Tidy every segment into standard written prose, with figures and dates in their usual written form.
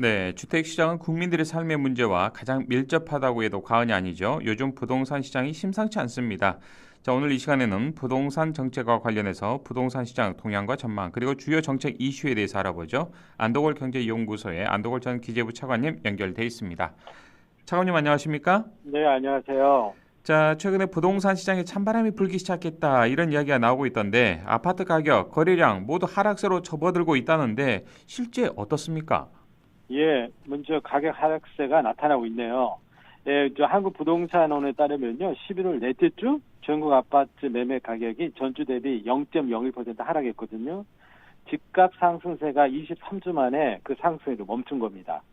네, 주택시장은 국민들의 삶의 문제와 가장 밀접하다고 해도 과언이 아니죠. 요즘 부동산 시장이 심상치 않습니다. 자, 오늘 이 시간에는 부동산 정책과 관련해서 부동산 시장 동향과 전망, 그리고 주요 정책 이슈에 대해서 알아보죠. 안도골 경제연구소의 안도골 전 기재부 차관님 연결돼 있습니다. 차관님 안녕하십니까? 네, 안녕하세요. 자, 최근에 부동산 시장에 찬바람이 불기 시작했다 이런 이야기가 나오고 있던데 아파트 가격, 거래량 모두 하락세로 접어들고 있다는데 실제 어떻습니까? 예, 먼저 가격 하락세가 나타나고 있네요. 예, 한국부동산원에 따르면요, 11월 넷째 주 전국 아파트 매매 가격이 전주 대비 0.01% 하락했거든요. 집값 상승세가 23주 만에 그 상승으로 멈춘 겁니다.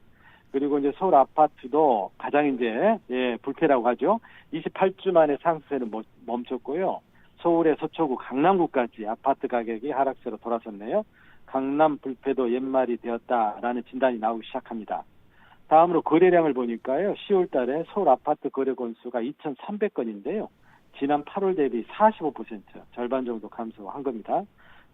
그리고 이제 서울 아파트도 가장 이제 불패라고 하죠. 28주 만에 상승세를 멈췄고요. 서울의 서초구, 강남구까지 아파트 가격이 하락세로 돌아섰네요. 강남 불패도 옛말이 되었다라는 진단이 나오기 시작합니다. 다음으로 거래량을 보니까요. 10월 달에 서울 아파트 거래 건수가 2,300건인데요. 지난 8월 대비 45% 절반 정도 감소한 겁니다.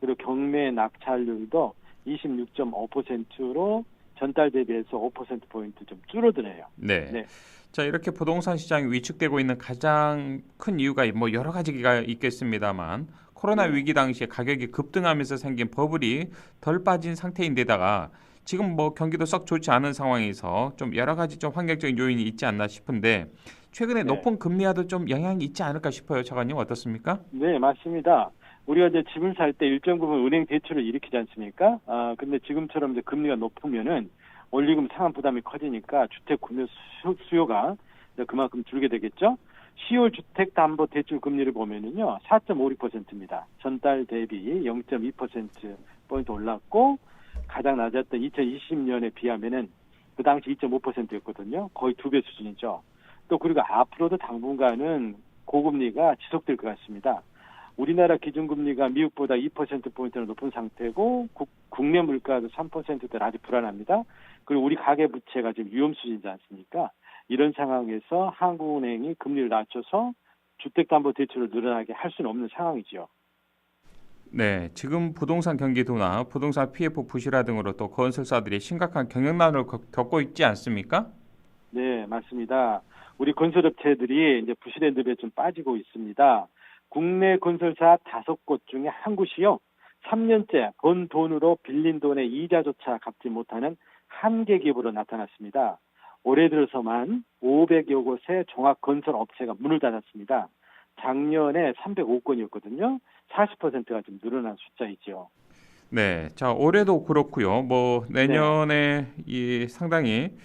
그리고 경매 낙찰률도 26.5%로 전달 대비해서 5%포인트 좀 줄어드네요. 네. 네. 자, 이렇게 부동산 시장이 위축되고 있는 가장 큰 이유가 뭐 여러 가지가 있겠습니다만 코로나 네. 위기 당시에 가격이 급등하면서 생긴 버블이 덜 빠진 상태인데다가 지금 뭐 경기도 썩 좋지 않은 상황에서 좀 여러 가지 좀 환경적인 요인이 있지 않나 싶은데 최근에 네. 높은 금리와도 좀 영향이 있지 않을까 싶어요. 차관님 어떻습니까? 네, 맞습니다. 우리가 이제 집을 살 때 일정 부분 은행 대출을 일으키지 않습니까? 근데 지금처럼 이제 금리가 높으면은 원리금 상환 부담이 커지니까 주택 구매 수요가 이제 그만큼 줄게 되겠죠? 10월 주택담보대출 금리를 보면은요, 4.56%입니다. 전달 대비 0.2%포인트 올랐고, 가장 낮았던 2020년에 비하면은 그 당시 2.5%였거든요. 거의 2배 수준이죠. 또 그리고 앞으로도 당분간은 고금리가 지속될 것 같습니다. 우리나라 기준금리가 미국보다 2%포인트나 높은 상태고 국내 물가도 3%대로 아주 불안합니다. 그리고 우리 가계부채가 지금 위험 수준이지 않습니까? 이런 상황에서 한국은행이 금리를 낮춰서 주택담보대출을 늘어나게 할 수는 없는 상황이죠. 네, 지금 부동산 경기도나 부동산 PF 부실화 등으로 또 건설사들이 심각한 경영난을 겪고 있지 않습니까? 네, 맞습니다. 우리 건설업체들이 이제 부실의 늪에 좀 빠지고 있습니다. 국내 건설사 5곳 중에 한 곳이요. 3년째 번 돈으로 빌린 돈의 이자조차 갚지 못하는 한계 기업으로 나타났습니다. 올해 들어서만 500여 곳의 종합건설업체가 문을 닫았습니다. 작년에 305건이었거든요. 40%가 좀 늘어난 숫자이죠. 네, 자 올해도 그렇고요. 뭐 네. 내년에 이 상당히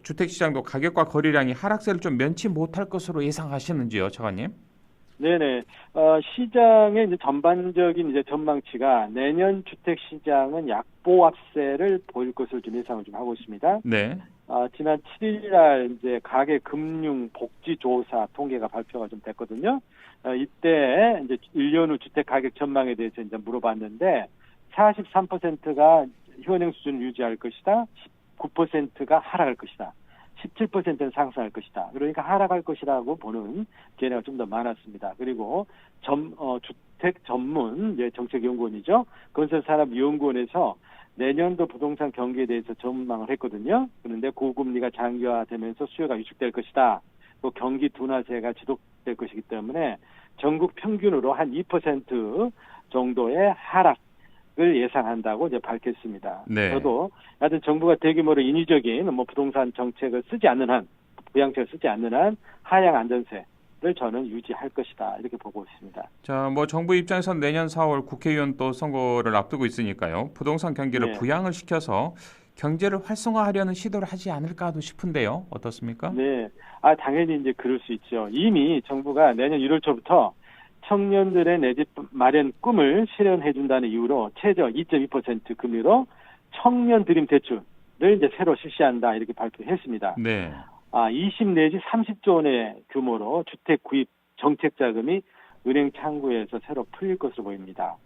주택 시장도 가격과 거래량이 하락세를 좀 면치 못할 것으로 예상하시는지요, 차관님? 네네. 시장의 이제 전반적인 이제 전망치가 내년 주택 시장은 약보합세를 보일 것을 좀 예상을 좀 하고 있습니다. 네, 지난 7일 날 이제 가계 금융 복지 조사 통계가 발표가 좀 됐거든요. 이때 이제 1년 후 주택 가격 전망에 대해서 이제 물어봤는데 43%가 현행 수준을 유지할 것이다. 19%가 하락할 것이다. 17%는 상승할 것이다. 그러니까 하락할 것이라고 보는 견해가 좀 더 많았습니다. 그리고 주택 전문 정책연구원이죠. 건설산업연구원에서 내년도 부동산 경기에 대해서 전망을 했거든요. 그런데 고금리가 장기화되면서 수요가 위축될 것이다. 또 경기 둔화세가 지속될 것이기 때문에 전국 평균으로 한 2% 정도의 하락을 예상한다고 이제 밝혔습니다. 네. 저도 하여튼 정부가 대규모로 인위적인 부동산 정책을 쓰지 않는 한, 부양책을 쓰지 않는 한 하향 안전세를 저는 유지할 것이다. 이렇게 보고 있습니다. 자, 뭐 정부 입장에선 내년 4월 국회의원 또 선거를 앞두고 있으니까요. 부동산 경기를 네. 부양을 시켜서 경제를 활성화하려는 시도를 하지 않을까도 싶은데요. 어떻습니까? 네. 당연히 이제 그럴 수 있죠. 이미 정부가 내년 1월 초부터 청년들의 내 집 마련 꿈을 실현해 준다는 이유로 최저 2.2% 금리로 청년 드림 대출을 이제 새로 실시한다 이렇게 발표했습니다. 네. 20 내지 30조 원의 규모로 주택 구입 정책 자금이 은행 창구에서 새로 풀릴 것으로 보입니다.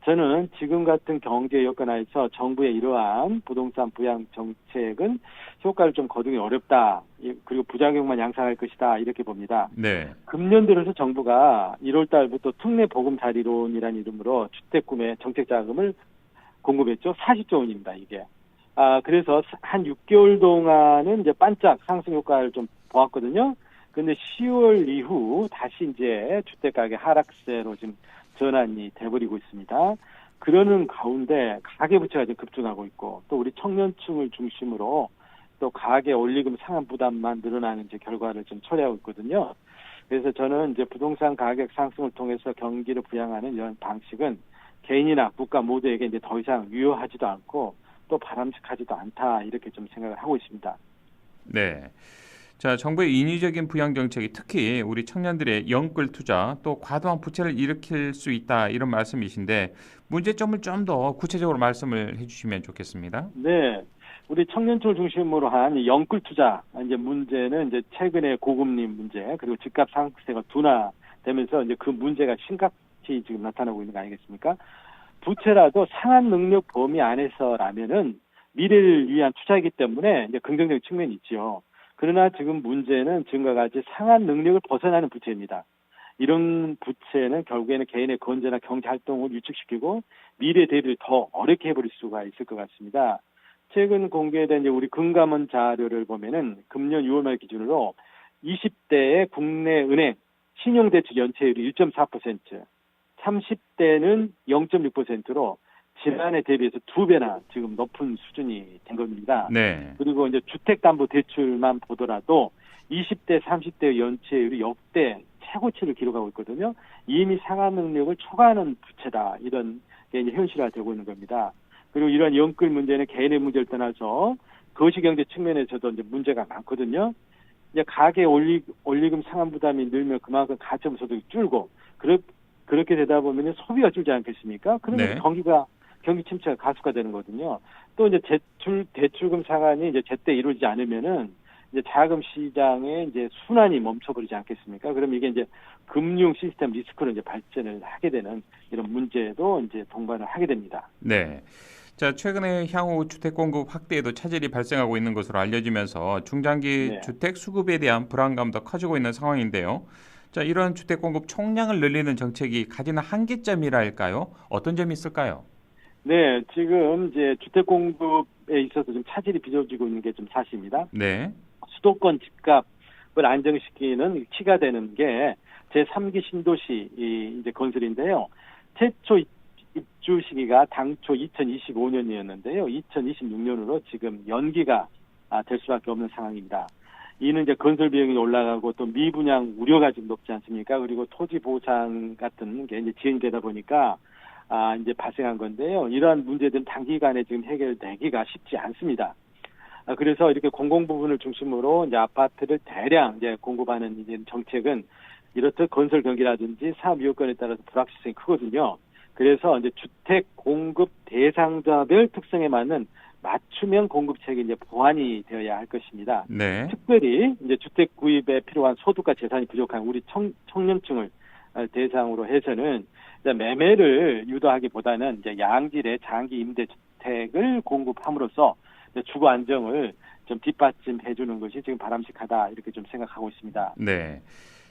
저는 지금 같은 경제 여건하에서 정부의 이러한 부동산 부양 정책은 효과를 좀 거두기 어렵다. 그리고 부작용만 양산할 것이다. 이렇게 봅니다. 네. 금년 들어서 정부가 1월 달부터 특례 보금자리론이라는 이름으로 주택 구매 정책 자금을 공급했죠. 40조 원입니다. 이게. 그래서 한 6개월 동안은 이제 반짝 상승 효과를 좀 보았거든요. 근데 10월 이후 다시 이제 주택가격 하락세로 지금 전환이 돼버리고 있습니다. 그러는 가운데 가계부채가 지금 급증하고 있고 또 우리 청년층을 중심으로 또 가계 원리금 상환 부담만 늘어나는 이제 결과를 좀 초래하고 있거든요. 그래서 저는 이제 부동산 가격 상승을 통해서 경기를 부양하는 이런 방식은 개인이나 국가 모두에게 이제 더 이상 유효하지도 않고 또 바람직하지도 않다 이렇게 좀 생각을 하고 있습니다. 네. 자, 정부의 인위적인 부양 정책이 특히 우리 청년들의 영끌 투자 또 과도한 부채를 일으킬 수 있다 이런 말씀이신데 문제점을 좀 더 구체적으로 말씀을 해주시면 좋겠습니다. 네. 우리 청년층을 중심으로 한 이 영끌 투자 이제 문제는 이제 최근에 고금리 문제 그리고 집값 상승세가 둔화되면서 이제 그 문제가 심각히 지금 나타나고 있는 거 아니겠습니까? 부채라도 상환 능력 범위 안에서라면은 미래를 위한 투자이기 때문에 이제 긍정적인 측면이 있지요. 그러나 지금 문제는 지금과 같이 상환 능력을 벗어나는 부채입니다. 이런 부채는 결국에는 개인의 건전한 경제 활동을 위축시키고 미래 대비를 더 어렵게 해버릴 수가 있을 것 같습니다. 최근 공개된 이제 우리 금감원 자료를 보면은 금년 6월 말 기준으로 20대의 국내 은행 신용대출 연체율이 1.4%, 30대는 0.6%로 지난해 대비해서 2배나 지금 높은 수준이 된 겁니다. 네. 그리고 이제 주택담보대출만 보더라도 20대, 30대 연체율이 역대 최고치를 기록하고 있거든요. 이미 상환 능력을 초과하는 부채다. 이런 게 이제 현실화되고 있는 겁니다. 그리고 이러한 영끌 문제는 개인의 문제를 떠나서 거시경제 측면에서도 이제 문제가 많거든요. 이제 가계 원리금 상환 부담이 늘면 그만큼 가처분 소득이 줄고 그렇게 되다 보면 소비가 줄지 않겠습니까? 그러면 네. 경기 침체가 가속화되는 거거든요. 또 이제 대출금 상환이 이제 제때 이루어지지 않으면은 이제 자금 시장에 이제 순환이 멈춰버리지 않겠습니까? 그럼 이게 이제 금융 시스템 리스크로 이제 발전을 하게 되는 이런 문제도 이제 동반을 하게 됩니다. 네. 자, 최근에 향후 주택 공급 확대에도 차질이 발생하고 있는 것으로 알려지면서 중장기 네. 주택 수급에 대한 불안감도 커지고 있는 상황인데요. 자, 이런 주택 공급 총량을 늘리는 정책이 가지는 한계점이랄까요? 어떤 점이 있을까요? 네, 지금 이제 주택 공급에 있어서 좀 차질이 빚어지고 있는 게 좀 사실입니다. 네. 수도권 집값을 안정시키는 키가 되는 게 제3기 신도시 이제 건설인데요. 최초 입주 시기가 당초 2025년이었는데요. 2026년으로 지금 연기가 될 수밖에 없는 상황입니다. 이는 이제 건설 비용이 올라가고 또 미분양 우려가 지금 높지 않습니까? 그리고 토지 보상 같은 게 이제 지연되다 보니까 이제 발생한 건데요. 이러한 문제들은 단기간에 지금 해결되기가 쉽지 않습니다. 그래서 이렇게 공공 부분을 중심으로 이제 아파트를 대량 이제 공급하는 이제 정책은 이렇듯 건설 경기라든지 사업 요건에 따라서 불확실성이 크거든요. 그래서 이제 주택 공급 대상자별 특성에 맞는 맞춤형 공급책이 이제 보완이 되어야 할 것입니다. 네. 특별히 이제 주택 구입에 필요한 소득과 재산이 부족한 우리 청년층을 대상으로 해서는 이제 매매를 유도하기보다는 이제 양질의 장기 임대 주택을 공급함으로써 주거 안정을 좀 뒷받침해 주는 것이 지금 바람직하다 이렇게 좀 생각하고 있습니다. 네.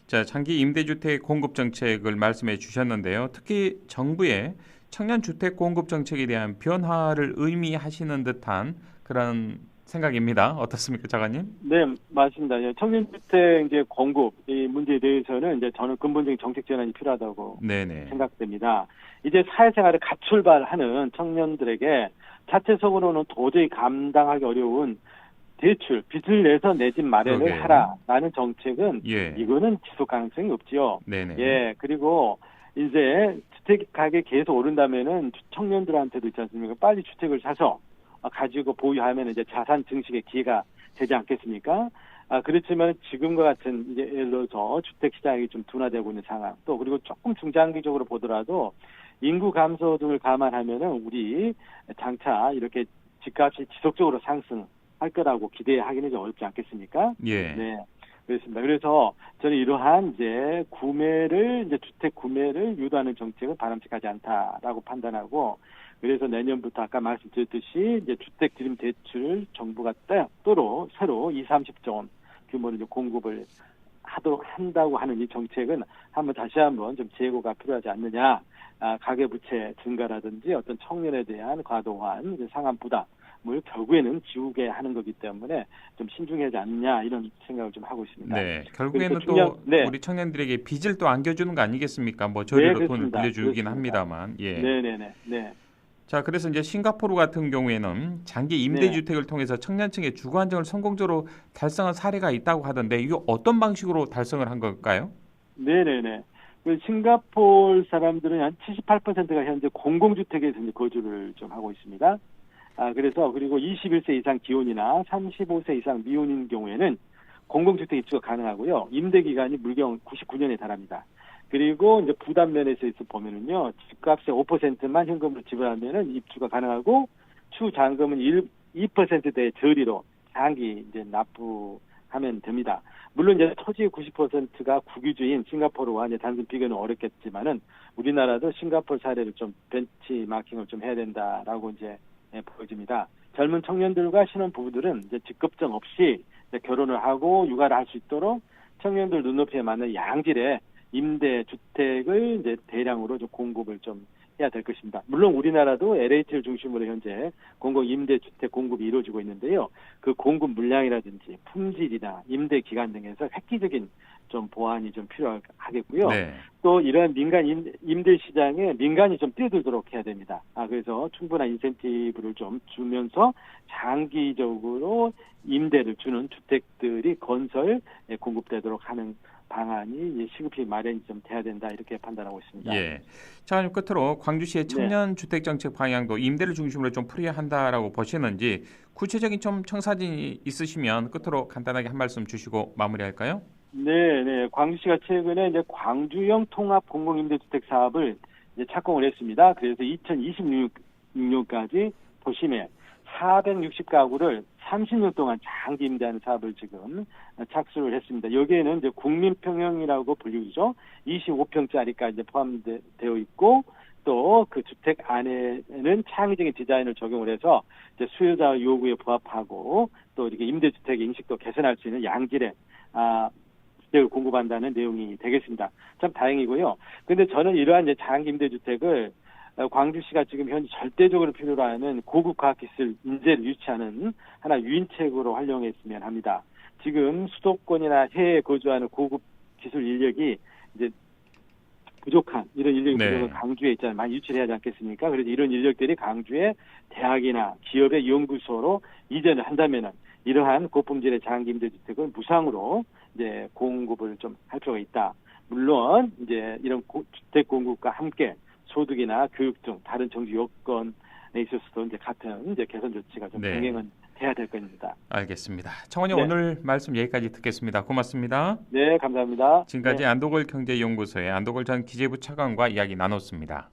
자, 장기 임대주택 공급 정책을 말씀해 주셨는데요. 특히 정부의 청년 주택 공급 정책에 대한 변화를 의미하시는 듯한 그런 생각입니다. 어떻습니까, 장관님? 네, 맞습니다. 예, 청년주택 이제 공급 이 문제에 대해서는 이제 저는 근본적인 정책 전환이 필요하다고 네네. 생각됩니다. 이제 사회생활을 갓출발하는 청년들에게 자체적으로는 도저히 감당하기 어려운 대출, 빚을 내서 내 집 마련을 그러게요. 하라라는 정책은 예. 이거는 지속 가능성이 없지요. 네네. 예, 그리고 이제 주택 가격이 계속 오른다면은 청년들한테도 있지 않습니까? 빨리 주택을 사서 가지고 보유하면 이제 자산 증식의 기회가 되지 않겠습니까? 그렇지만 지금과 같은 이제 예를 들어서 주택 시장이 좀 둔화되고 있는 상황 또 그리고 조금 중장기적으로 보더라도 인구 감소 등을 감안하면은 우리 장차 이렇게 집값이 지속적으로 상승할 거라고 기대하기는 좀 어렵지 않겠습니까? 예. 네. 그렇습니다. 그래서 저는 이러한 이제 이제 주택 구매를 유도하는 정책은 바람직하지 않다라고 판단하고 그래서 내년부터 아까 말씀드렸듯이 이제 주택 드림 대출을 정부가 따로 새로 30조 원 규모로 이제 공급을 한다고 하는 이 정책은 다시 한번 좀 재고가 필요하지 않느냐. 가계부채 증가라든지 어떤 청년에 대한 과도한 상환 부담 결국에는 지우게 하는 거기 때문에 좀 신중해야 하지 않느냐 이런 생각을 좀 하고 있습니다. 네, 결국에는 중요한, 또 네, 우리 청년들에게 빚을 또 안겨주는 거 아니겠습니까? 뭐 네, 저리로 돈을 그렇습니다. 빌려주긴 그렇습니다. 합니다만, 예. 네, 네, 네, 네, 자, 그래서 이제 싱가포르 같은 경우에는 장기 네, 임대주택을 통해서 청년층의 주거 안정을 성공적으로 달성한 사례가 있다고 하던데 이거 어떤 방식으로 달성을 한 걸까요? 네, 네, 네. 그 싱가포르 사람들은 한 78%가 현재 공공주택에서 이제 거주를 좀 하고 있습니다. 그래서 그리고 21세 이상 기혼이나 35세 이상 미혼인 경우에는 공공주택 입주가 가능하고요. 임대 기간이 물경 99년에 달합니다. 그리고 이제 부담 면에서 있어 보면은요, 집값의 5%만 현금으로 지불하면은 입주가 가능하고 추 잔금은 2%대의 저리로 장기 이제 납부하면 됩니다. 물론 이제 토지의 90%가 국유주인 싱가포르와 이제 단순 비교는 어렵겠지만은 우리나라도 싱가포르 사례를 좀 벤치마킹을 좀 해야 된다라고 이제 보여집니다. 젊은 청년들과 신혼 부부들은 이제 직급증 없이 이제 결혼을 하고 육아를 할 수 있도록 청년들 눈높이에 맞는 양질의 임대 주택을 이제 대량으로 좀 공급을 좀 해야 될 것입니다. 물론 우리나라도 LH를 중심으로 현재 공공 임대 주택 공급이 이루어지고 있는데요. 그 공급 물량이라든지 품질이나 임대 기간 등에서 획기적인 좀 보완이 좀 필요하겠고요. 네. 또 이러한 민간 임대 시장에 민간이 좀 뛰어들도록 해야 됩니다. 그래서 충분한 인센티브를 좀 주면서 장기적으로 임대를 주는 주택들이 공급되도록 하는 방안이 시급히 마련이 좀 돼야 된다 이렇게 판단하고 있습니다. 예. 자, 그럼 끝으로 광주시의 청년 주택 정책 방향도 임대를 중심으로 좀 풀어야 한다라고 보시는지 구체적인 좀 청사진이 있으시면 끝으로 간단하게 한 말씀 주시고 마무리할까요? 네, 네. 광주시가 최근에 이제 광주형 통합 공공임대주택 사업을 이제 착공을 했습니다. 그래서 2026년까지 도심에 460가구를 30년 동안 장기 임대하는 사업을 지금 착수를 했습니다. 여기에는 이제 국민평형이라고 불리죠. 25평짜리까지 이제 포함되어 있고 또 그 주택 안에는 창의적인 디자인을 적용을 해서 이제 수요자 요구에 부합하고 또 이렇게 임대주택의 인식도 개선할 수 있는 양질의 주택을 공급한다는 내용이 되겠습니다. 참 다행이고요. 근데 저는 이러한 이제 장기 임대주택을 광주시가 지금 현재 절대적으로 필요로 하는 고급 과학기술 인재를 유치하는 하나 유인책으로 활용했으면 합니다. 지금 수도권이나 해외에 거주하는 고급 기술 인력이 이제 부족한 이런 인력이 부족한 광주에 있잖아요. 많이 유치를 해야 하지 않겠습니까? 그래서 이런 인력들이 광주의 대학이나 기업의 연구소로 이전을 한다면은 이러한 고품질의 장기 임대주택을 무상으로 이제 공급을 좀 할 필요가 있다. 물론 이제 이런 주택 공급과 함께 소득이나 교육 등 다른 정치 요건에 있어서도 이제 같은 이제 개선 조치가 좀 병행은 돼야 될 겁니다. 알겠습니다. 청원님 오늘 말씀 여기까지 듣겠습니다. 고맙습니다. 네, 감사합니다. 지금까지 안도걸 경제연구소의 안도걸 전 기재부 차관과 이야기 나눴습니다.